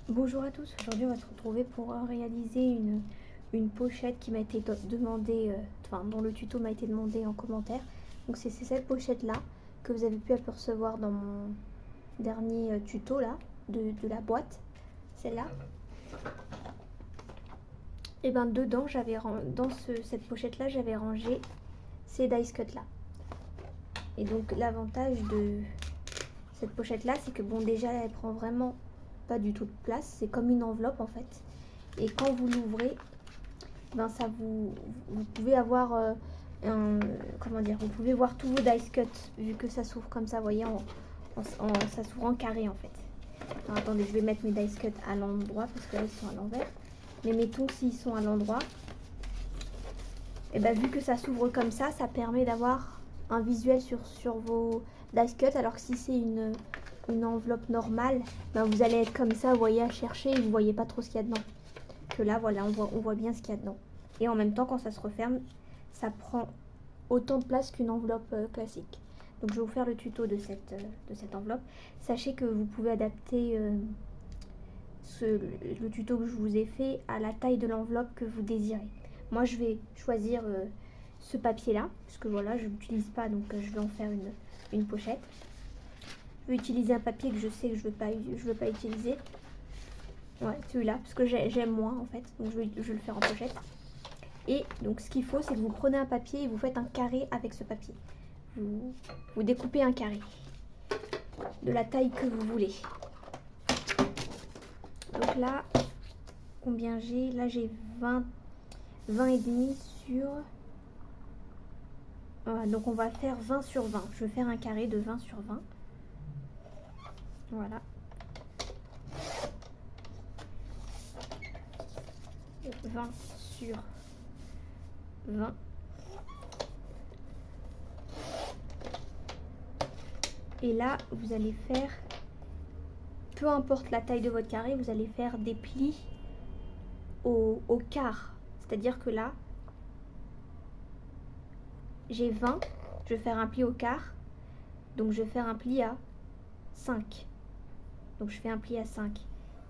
Bonjour à tous, aujourd'hui on va se retrouver pour réaliser une pochette qui m'a été demandée, dont le tuto m'a été demandé en commentaire. Donc c'est cette pochette là que vous avez pu apercevoir dans mon dernier tuto là, de la boîte, celle-là. Et ben dedans, cette pochette là, j'avais rangé ces dice cuts là. Et donc l'avantage de cette pochette là, c'est que bon, déjà elle prend vraiment pas du tout de place, c'est comme une enveloppe en fait. Et quand vous l'ouvrez, ben ça vous pouvez avoir vous pouvez voir tous vos dice cuts vu que ça s'ouvre comme ça, vous voyez, ça s'ouvre en carré en fait. Alors, attendez, je vais mettre mes dice cuts à l'endroit parce que là ils sont à l'envers. Mais mettons s'ils sont à l'endroit, et ben vu que ça s'ouvre comme ça permet d'avoir un visuel sur vos dice cuts, alors que si c'est une enveloppe normale, ben vous allez être comme ça, vous voyez, à chercher et vous voyez pas trop ce qu'il y a dedans. Que là, voilà, on voit bien ce qu'il y a dedans. Et en même temps, quand ça se referme, ça prend autant de place qu'une enveloppe classique. Donc je vais vous faire le tuto de cette enveloppe. Sachez que vous pouvez adapter le tuto que je vous ai fait à la taille de l'enveloppe que vous désirez. Moi, je vais choisir ce papier-là, parce que voilà, je l'utilise pas, donc je vais en faire une pochette. Je vais utiliser un papier que je sais que je veux pas utiliser. Ouais, celui-là, parce que j'aime moins en fait, donc je vais le faire en pochette. Et donc ce qu'il faut, c'est que vous prenez un papier et vous faites un carré avec ce papier. Vous découpez un carré de la taille que vous voulez. Donc là, combien j'ai? Là j'ai 20 et demi sur... Voilà, donc on va faire 20 sur 20. Je vais faire un carré de 20 sur 20. Voilà. 20 sur 20. Et là, vous allez faire, peu importe la taille de votre carré, vous allez faire des plis au quart. C'est-à-dire que là, j'ai 20, je vais faire un pli au quart. Donc je vais faire un pli à 5. Donc je fais un pli à 5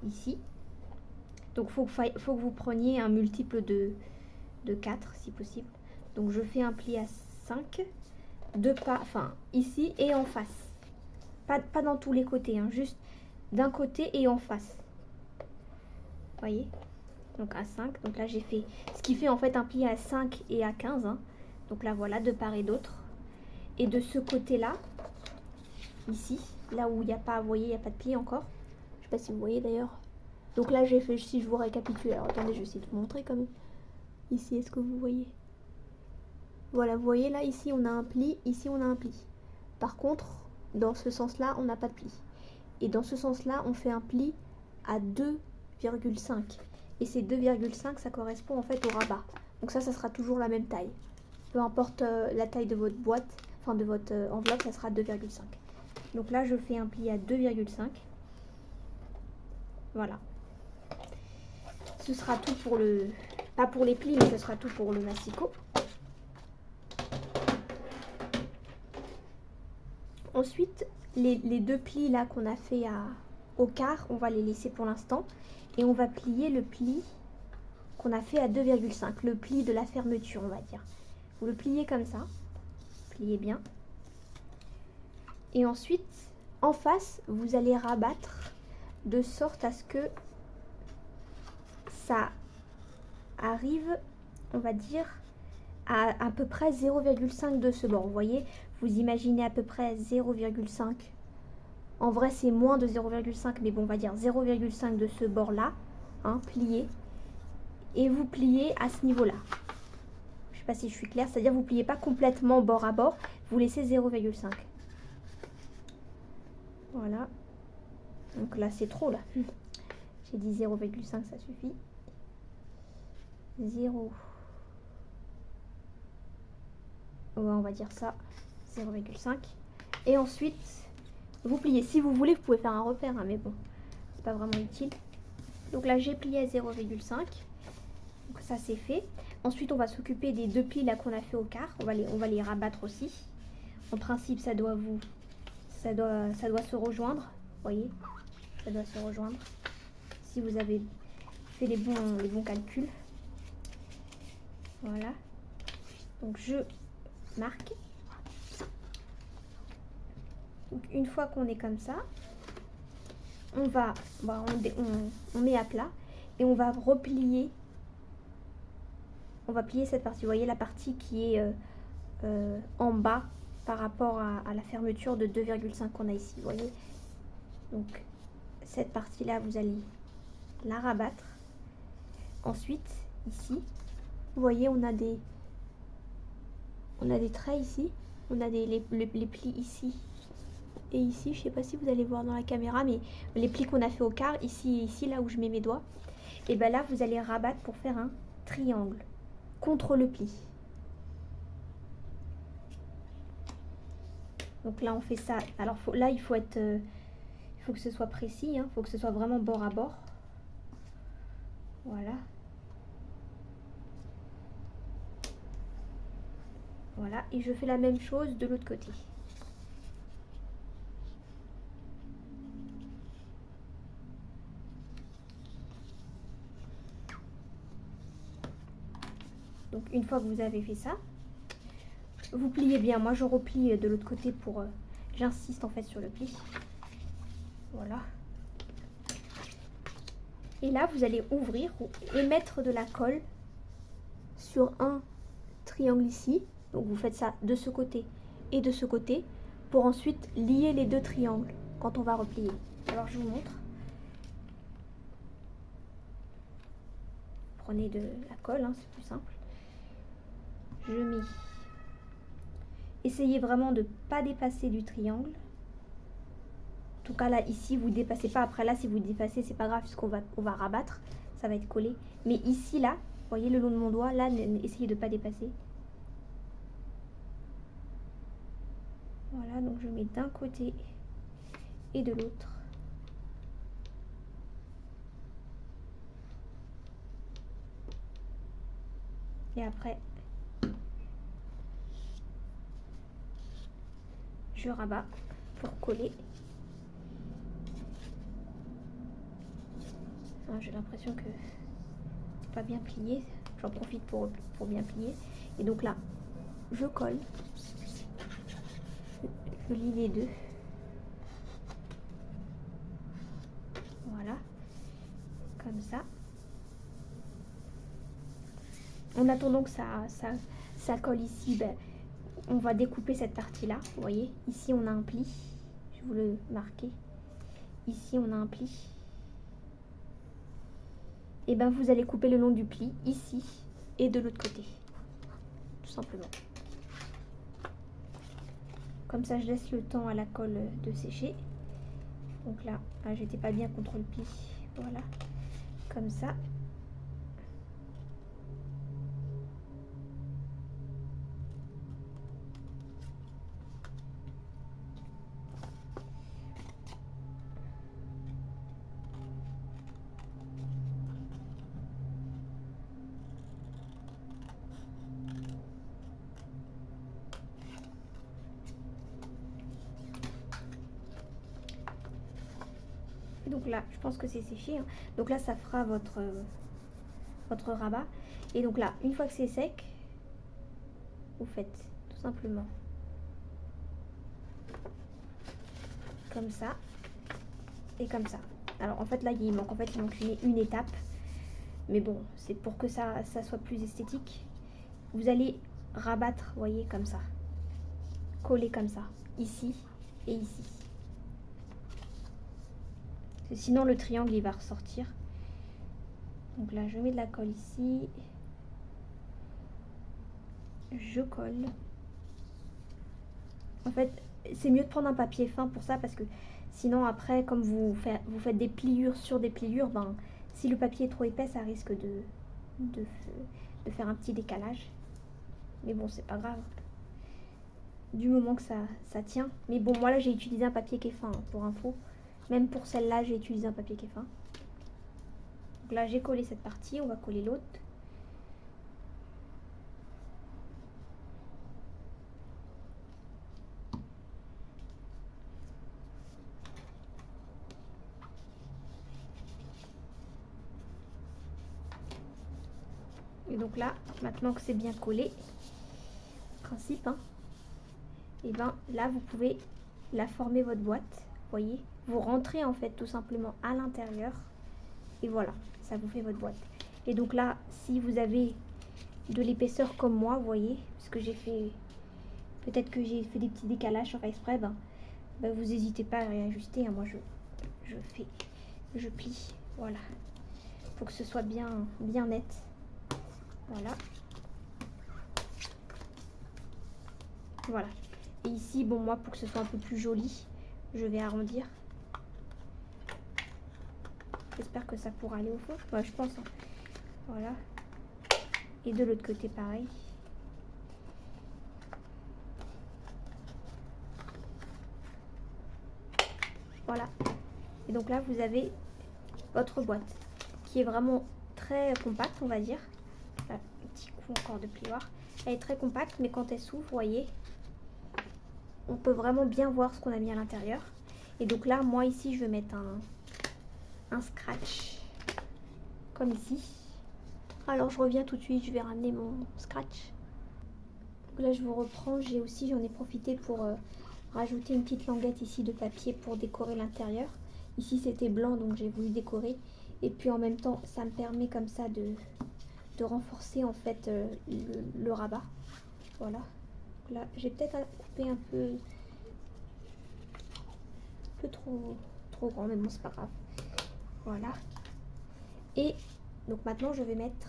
ici. Donc il faut que vous preniez un multiple de 4 si possible. Donc je fais un pli à 5, ici et en face. Pas dans tous les côtés, hein, juste d'un côté et en face. Vous voyez? Donc à 5. Donc là j'ai fait ce qui fait en fait un pli à 5 et à 15. Hein. Donc là voilà, de part et d'autre. Et de ce côté-là, ici, là où il n'y a pas, vous voyez, il n'y a pas de pli encore. Je sais pas si vous voyez d'ailleurs. Donc là j'ai fait, si je vous récapitule, alors attendez, je vais essayer de vous montrer quand même. Ici, est-ce que vous voyez? Voilà, vous voyez là, ici on a un pli, ici on a un pli. Par contre, dans ce sens-là, on n'a pas de pli. Et dans ce sens-là, on fait un pli à 2,5. Et ces 2,5, ça correspond en fait au rabat. Donc ça sera toujours la même taille. Peu importe la taille de votre boîte, enfin de votre enveloppe, ça sera 2,5. Donc là, je fais un pli à 2,5. Voilà. Ce sera tout pour le... Pas pour les plis, mais ce sera tout pour le massicot. Ensuite, les deux plis là qu'on a fait au quart, on va les laisser pour l'instant. Et on va plier le pli qu'on a fait à 2,5. Le pli de la fermeture, on va dire. Vous le pliez comme ça. Pliez bien. Et ensuite, en face, vous allez rabattre de sorte à ce que ça arrive, on va dire, à peu près 0,5 de ce bord. Vous voyez, vous imaginez à peu près 0,5. En vrai, c'est moins de 0,5, mais bon, on va dire 0,5 de ce bord-là, hein, plié. Et vous pliez à ce niveau-là. Je ne sais pas si je suis claire, c'est-à-dire vous pliez pas complètement bord à bord, vous laissez 0,5. Voilà. Donc là, c'est trop, là. J'ai dit 0,5, ça suffit. 0. Ouais, on va dire ça. 0,5. Et ensuite, vous pliez. Si vous voulez, vous pouvez faire un repère, hein, mais bon, c'est pas vraiment utile. Donc là, j'ai plié à 0,5. Donc ça, c'est fait. Ensuite, on va s'occuper des deux plis là qu'on a fait au quart. On va les rabattre aussi. En principe, ça doit se rejoindre. Vous voyez, ça doit se rejoindre. si vous avez fait les bons calculs. Voilà. Donc je marque. Donc une fois qu'on est comme ça, on met à plat et on va replier. On va plier cette partie. Vous voyez la partie qui est en bas par rapport à la fermeture de 2,5 qu'on a ici. Vous voyez. Donc cette partie là, vous allez la rabattre. Ensuite, ici, vous voyez, on a des traits ici. On a les plis ici et ici. Je sais pas si vous allez voir dans la caméra, mais les plis qu'on a fait au quart, ici et ici, là où je mets mes doigts. Et bien là, vous allez rabattre pour faire un triangle contre le pli. Donc là, on fait ça. Alors là, il faut que ce soit précis. Il faut que ce soit vraiment bord à bord. Voilà. Voilà. Et je fais la même chose de l'autre côté. Donc une fois que vous avez fait ça, vous pliez bien. Moi je replie de l'autre côté pour... j'insiste en fait sur le pli. Voilà. Et là vous allez ouvrir et mettre de la colle sur un triangle ici. Donc vous faites ça de ce côté et de ce côté pour ensuite lier les deux triangles quand on va replier. Alors je vous montre. Prenez de la colle, c'est plus simple. Je mets. Essayez vraiment de ne pas dépasser du triangle. En tout cas là ici vous ne dépassez pas. Après là si vous dépassez c'est pas grave puisqu'on va rabattre. Ça va être collé. Mais ici là, vous voyez le long de mon doigt, là essayez de ne pas dépasser. Voilà, donc je mets d'un côté et de l'autre. Et après je rabats pour coller. J'ai l'impression que c'est pas bien plié. J'en profite pour bien plier. Et donc là, je colle. Je lie les deux. Voilà. Comme ça. En attendant que ça colle ici, on va découper cette partie-là. Vous voyez, ici on a un pli. Je vais vous le marquer. Ici on a un pli. Et vous allez couper le long du pli, ici et de l'autre côté. Tout simplement. Comme ça, je laisse le temps à la colle de sécher. Donc là, j'étais pas bien contre le pli. Voilà. Comme ça. Donc là, je pense que c'est séché. Donc là, ça fera votre rabat. Et donc là, une fois que c'est sec, vous faites tout simplement comme ça et comme ça. Alors en fait là, il manque une étape. Mais bon, c'est pour que ça soit plus esthétique. Vous allez rabattre, vous voyez, comme ça. Coller comme ça, ici et ici. Sinon le triangle il va ressortir. Donc là je mets de la colle ici. Je colle. En fait c'est mieux de prendre un papier fin pour ça parce que sinon après comme vous faites des pliures sur des pliures, si le papier est trop épais ça risque de faire un petit décalage. Mais bon c'est pas grave. Du moment que ça tient. Mais bon moi là j'ai utilisé un papier qui est fin pour info. Même pour celle-là, j'ai utilisé un papier qui est fin. Donc là, j'ai collé cette partie. On va coller l'autre. Et donc là, maintenant que c'est bien collé, principe, hein, et ben là vous pouvez la former votre boîte, voyez, vous rentrez en fait tout simplement à l'intérieur et voilà, ça vous fait votre boîte. Et donc là, si vous avez de l'épaisseur comme moi, vous voyez, parce que j'ai fait, peut-être que j'ai fait des petits décalages sur exprès, ben vous n'hésitez pas à réajuster, hein. Moi je plie, voilà, pour que ce soit bien net, voilà. Voilà. Et ici, bon, moi, pour que ce soit un peu plus joli, je vais arrondir. J'espère que ça pourra aller au fond. Ouais, je pense, hein. Voilà. Et de l'autre côté, pareil. Voilà. Et donc là, vous avez votre boîte qui est vraiment très compacte, on va dire. Là, un petit coup encore de plioir. Elle est très compacte, mais quand elle s'ouvre, vous voyez, on peut vraiment bien voir ce qu'on a mis à l'intérieur. Et donc là, moi ici, je vais mettre un scratch, comme ici. Alors je reviens tout de suite, je vais ramener mon scratch. Donc là, je vous reprends. J'en ai profité pour rajouter une petite languette ici de papier pour décorer l'intérieur. Ici, c'était blanc, donc j'ai voulu décorer. Et puis en même temps, ça me permet comme ça de renforcer en fait le rabat. Voilà. Là, j'ai peut-être coupé un peu trop grand, mais bon, c'est pas grave. Voilà. Et donc maintenant, je vais mettre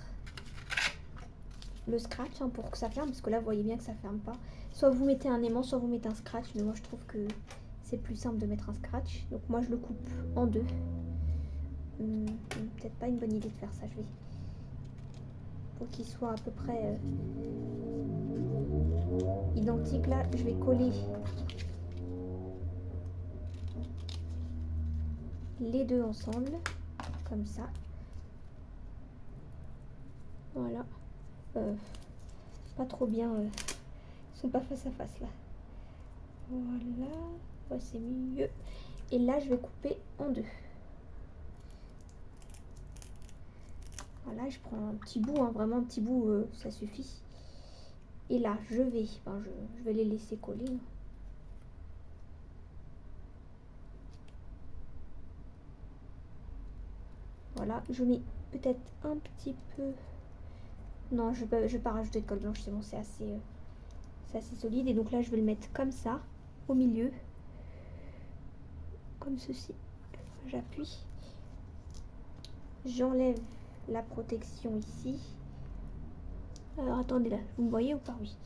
le scratch, hein, pour que ça ferme, parce que là, vous voyez bien que ça ferme pas. Soit vous mettez un aimant, soit vous mettez un scratch, mais moi, je trouve que c'est plus simple de mettre un scratch. Donc moi, je le coupe en deux. Peut-être pas une bonne idée de faire ça. Je vais, pour qu'il soit à peu près identique, là, je vais coller les deux ensemble, comme ça. Voilà. Pas trop bien. Ils sont pas face à face là. Voilà. Ouais, c'est mieux. Et là, je vais couper en deux. Voilà, je prends un petit bout, hein, vraiment un petit bout, ça suffit. Et là, je vais les laisser coller, hein. Voilà, je mets peut-être un petit peu. Non, je vais pas rajouter de colle blanche, c'est bon, c'est assez solide. Et donc là, je vais le mettre comme ça, au milieu, comme ceci. J'appuie, j'enlève la protection ici. Alors attendez, là, vous me voyez ou pas? Oui.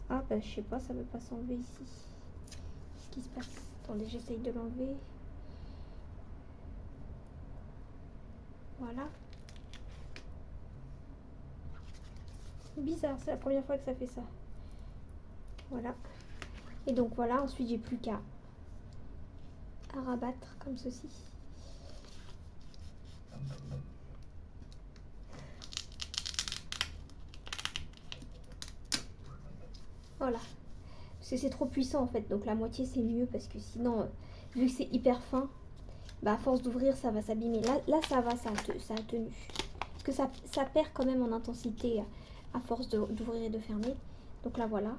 Ah bah je sais pas, ça veut pas s'enlever ici. Qu'est-ce qui se passe? Attendez, j'essaye de l'enlever. Voilà. Bizarre, c'est la première fois que ça fait ça. Voilà. Et donc voilà, ensuite j'ai plus qu'à rabattre comme ceci. Voilà. Parce que c'est trop puissant en fait, donc la moitié c'est mieux parce que sinon, vu que c'est hyper fin, bah à force d'ouvrir ça va s'abîmer. Là ça va, ça a tenu. Parce que ça perd quand même en intensité à force d'ouvrir et de fermer. Donc là voilà,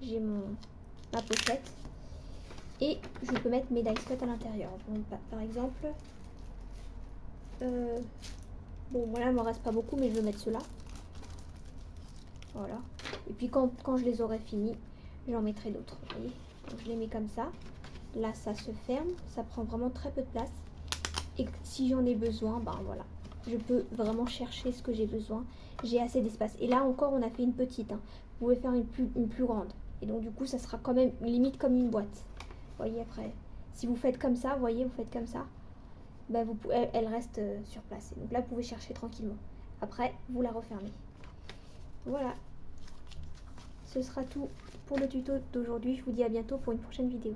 j'ai ma pochette. Et je peux mettre mes dice cut à l'intérieur. Bon, par exemple, bon voilà, il ne me reste pas beaucoup, mais je vais mettre ceux-là. Voilà. Et puis quand je les aurai finis, j'en mettrai d'autres. Vous voyez, donc je les mets comme ça. Là, ça se ferme, ça prend vraiment très peu de place. Et si j'en ai besoin, ben voilà, je peux vraiment chercher ce que j'ai besoin. J'ai assez d'espace. Et là encore, on a fait une petite, hein. Vous pouvez faire une plus grande. Et donc du coup, ça sera quand même limite comme une boîte. Vous voyez, après, si vous faites comme ça, vous voyez, vous faites comme ça, ben elle reste sur place. Et donc là, vous pouvez chercher tranquillement. Après, vous la refermez. Voilà. Ce sera tout pour le tuto d'aujourd'hui. Je vous dis à bientôt pour une prochaine vidéo.